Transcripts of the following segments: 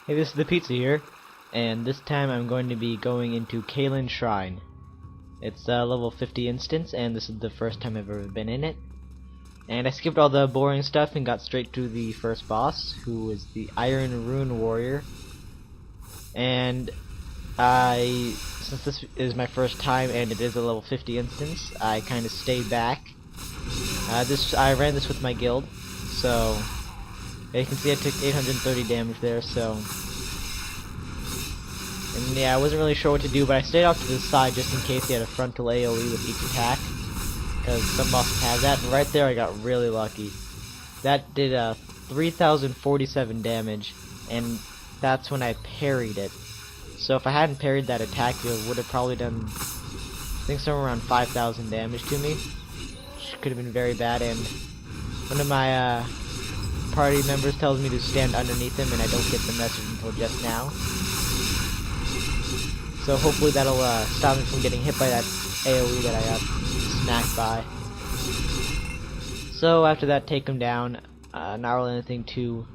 Hey, this is the pizza here, and this time I'm going to be going into Kalin Shrine. It's a level 50 instance, and this is the first time I've ever been in it. And I skipped all the boring stuff and got straight to the first boss, who is the Iron Rune Warrior. And since this is my first time and it is a level 50 instance, I kind of stayed back. I ran this with my guild, so you can see I took 830 damage there, so... And yeah, I wasn't really sure what to do, but I stayed off to the side just in case he had a frontal AoE with each attack, because some bosses have that, and right there I got really lucky. That did 3,047 damage, and that's when I parried it. So if I hadn't parried that attack, it would have probably done, I think, somewhere around 5,000 damage to me, which could have been very bad, and one of my party members tells me to stand underneath him, and I don't get the message until just now. So hopefully that'll stop me from getting hit by that AoE that I got smacked by. So after that, take him down. Not really anything too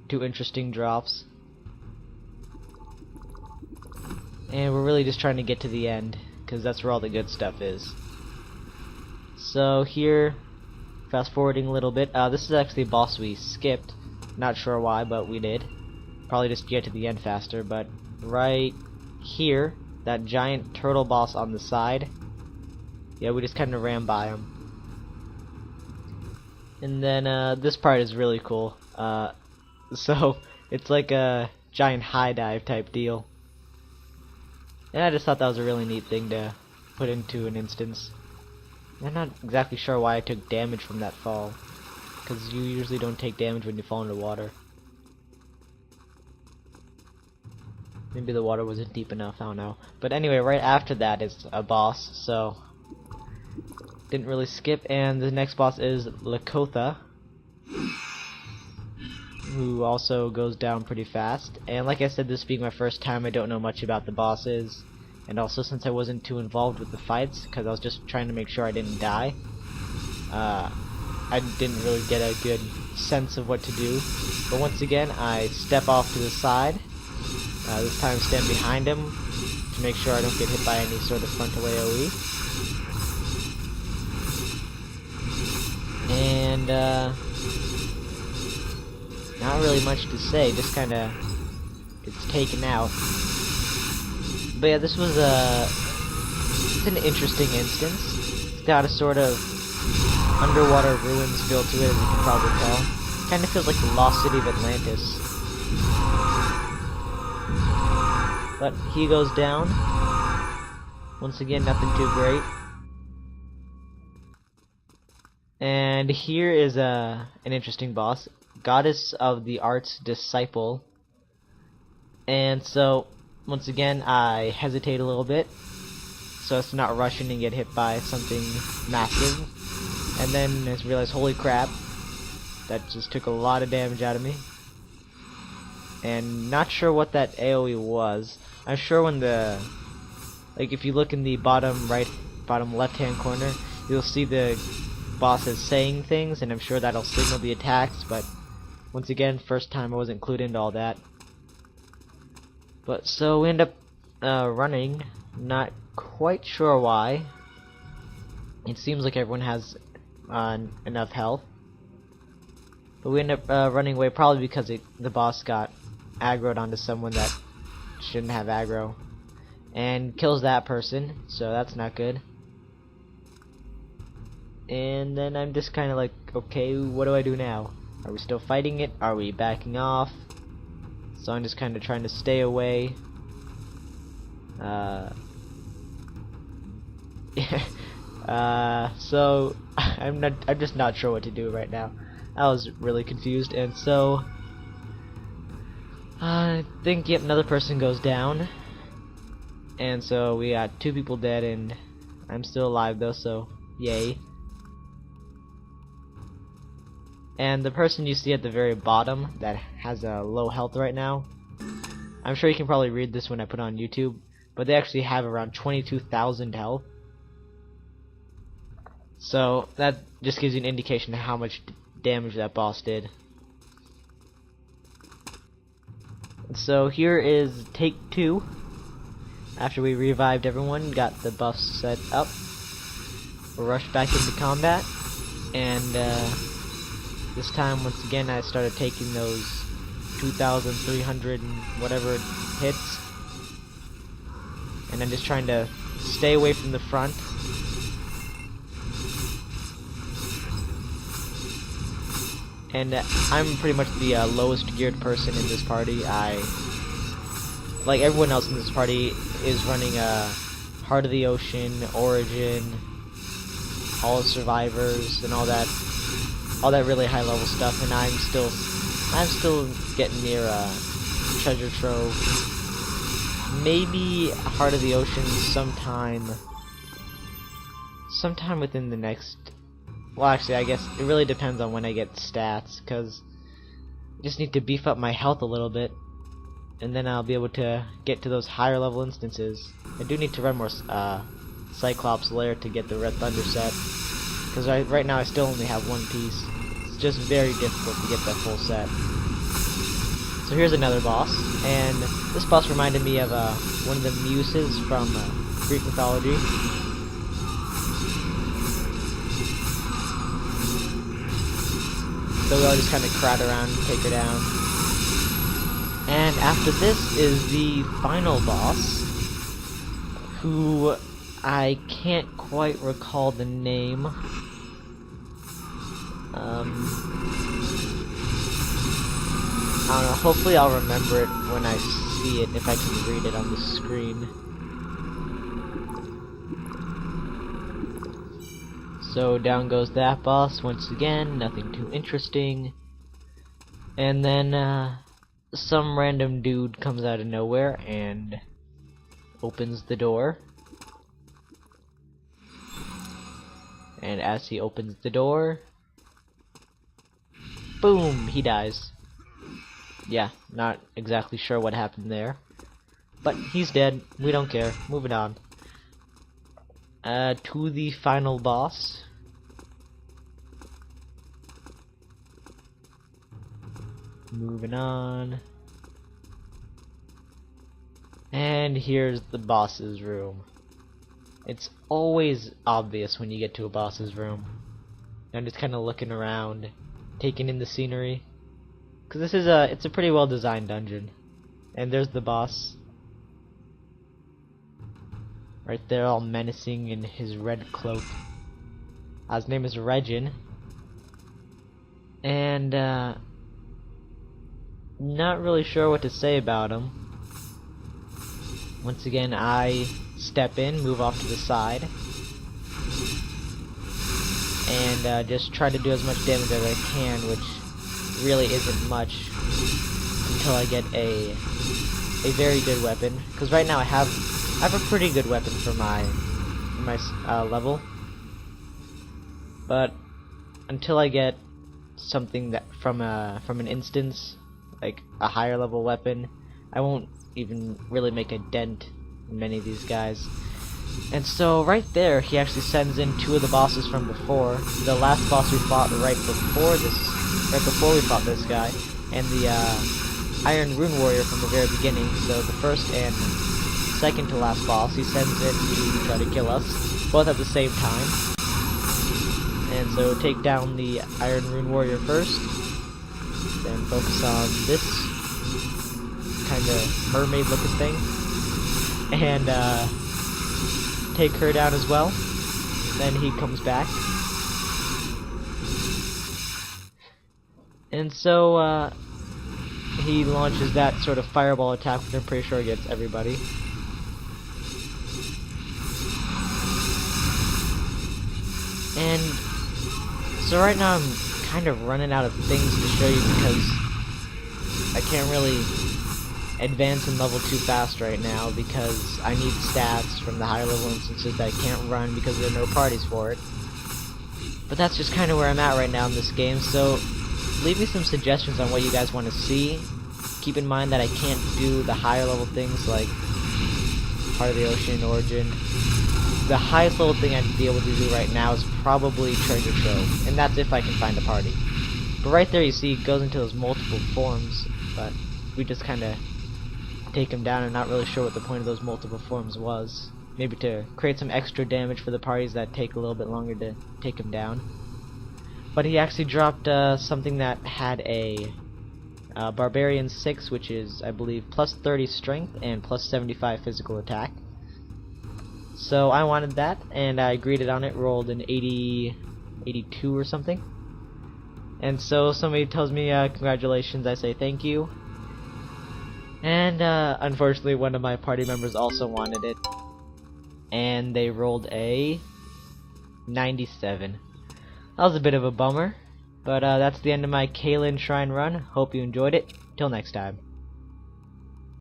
interesting drops. And we're really just trying to get to the end, because that's where all the good stuff is. So here, fast forwarding a little bit, this is actually a boss we skipped. Not sure why, but we did. Probably just get to the end faster, but right here, that giant turtle boss on the side, yeah, we just kind of ran by him. And then this part is really cool. So it's like a giant high dive type deal. And I just thought that was a really neat thing to put into an instance. I'm not exactly sure why I took damage from that fall, because you usually don't take damage when you fall into water. Maybe the water wasn't deep enough, I don't know. But anyway, right after that is a boss, so didn't really skip. And the next boss is Lakotha, who also goes down pretty fast. And like I said, this being my first time, I don't know much about the bosses. And also, since I wasn't too involved with the fights, because I was just trying to make sure I didn't die, I didn't really get a good sense of what to do. But once again, I step off to the side. This time stand behind him to make sure I don't get hit by any sort of frontal AoE. And not really much to say, just kinda gets taken out. But yeah, this was it's an interesting instance. It's got a sort of underwater ruins feel to it, as you can probably tell. Kind of feels like the lost city of Atlantis. But he goes down. Once again, nothing too great. And here is an interesting boss, Goddess of the Arts Disciple. And so, once again, I hesitate a little bit, so as to not rush in and get hit by something massive. And then I realized, holy crap, that just took a lot of damage out of me. And not sure what that AoE was. I'm sure when like if you look in the bottom left hand corner, you'll see the boss is saying things, and I'm sure that'll signal the attacks, but once again, first time I wasn't clued into all that. But so we end up running, not quite sure why. It seems like everyone has enough health. But we end up running away, probably because the boss got aggroed onto someone that shouldn't have aggro, and kills that person, so that's not good. And then I'm just kind of like, okay, what do I do now? Are we still fighting it? Are we backing off? So I'm just kind of trying to stay away. So I'm just not sure what to do right now. I was really confused, and so I think yet another person goes down, and so we got 2 people dead, and I'm still alive though, so yay. And the person you see at the very bottom that has a low health right now, I'm sure you can probably read this when I put it on YouTube, but they actually have around 22,000 health. So that just gives you an indication of how much damage that boss did. So here is take 2. After we revived everyone, got the buffs set up, we rushed back into combat, and this time once again I started taking those 2,300 and whatever hits, and I'm just trying to stay away from the front. And I'm pretty much the lowest geared person in this party. Like everyone else in this party, is running Heart of the Ocean, Origin, all survivors, and all that really high level stuff. And I'm still getting near treasure trove. Maybe Heart of the Ocean sometime within the next. Well, actually, I guess it really depends on when I get stats, because I just need to beef up my health a little bit, and then I'll be able to get to those higher level instances. I do need to run more Cyclops Lair to get the Red Thunder set, because right now I still only have one piece. It's just very difficult to get that full set. So here's another boss, and this boss reminded me of one of the muses from Greek mythology. So we all just kind of crowd around and take her down. And after this is the final boss, who I can't quite recall the name. I don't know, hopefully I'll remember it when I see it, if I can read it on the screen. So down goes that boss once again, nothing too interesting. And then some random dude comes out of nowhere and opens the door. And as he opens the door, boom, he dies. Yeah, not exactly sure what happened there, but he's dead. We don't care. Moving on. To the final boss. Moving on. And here's the boss's room. It's always obvious when you get to a boss's room. I'm just kind of looking around, taking in the scenery, because this is it's a pretty well designed dungeon. And there's the boss, right there, all menacing in his red cloak. His name is Regin, and not really sure what to say about him. Once again, I step in, move off to the side, and just try to do as much damage as I can, which really isn't much until I get a very good weapon. Because right now I have a pretty good weapon for my level, but until I get something that from an instance, like a higher level weapon, I won't even really make a dent in many of these guys. And so right there, he actually sends in two of the bosses from before. The last boss we fought right before we fought this guy, and the Iron Rune Warrior from the very beginning. So the first and second to last boss, he sends in to try to kill us, both at the same time. And so take down the Iron Rune Warrior first, then focus on this kind of mermaid looking thing, and take her down as well. Then he comes back, and so he launches that sort of fireball attack, which I'm pretty sure gets everybody. And so right now I'm kind of running out of things to show you, because I can't really advance in level too fast right now, because I need stats from the higher level instances that I can't run because there are no parties for it. But that's just kind of where I'm at right now in this game, so leave me some suggestions on what you guys want to see. Keep in mind that I can't do the higher level things like part of the ocean origin. The highest level thing I'd be able to do right now is probably treasure trove, and that's if I can find a party. But right there you see it goes into those multiple forms, but we just kinda take him down. I'm not really sure what the point of those multiple forms was. Maybe to create some extra damage for the parties that take a little bit longer to take him down. But he actually dropped something that had a Barbarian 6, which is, I believe, plus 30 strength and plus 75 physical attack. So I wanted that, and I greeted on it, rolled an 82 or something. And so somebody tells me congratulations, I say thank you. And unfortunately one of my party members also wanted it, and they rolled a 97. That was a bit of a bummer, but that's the end of my Kalin Shrine run. Hope you enjoyed it. Till next time.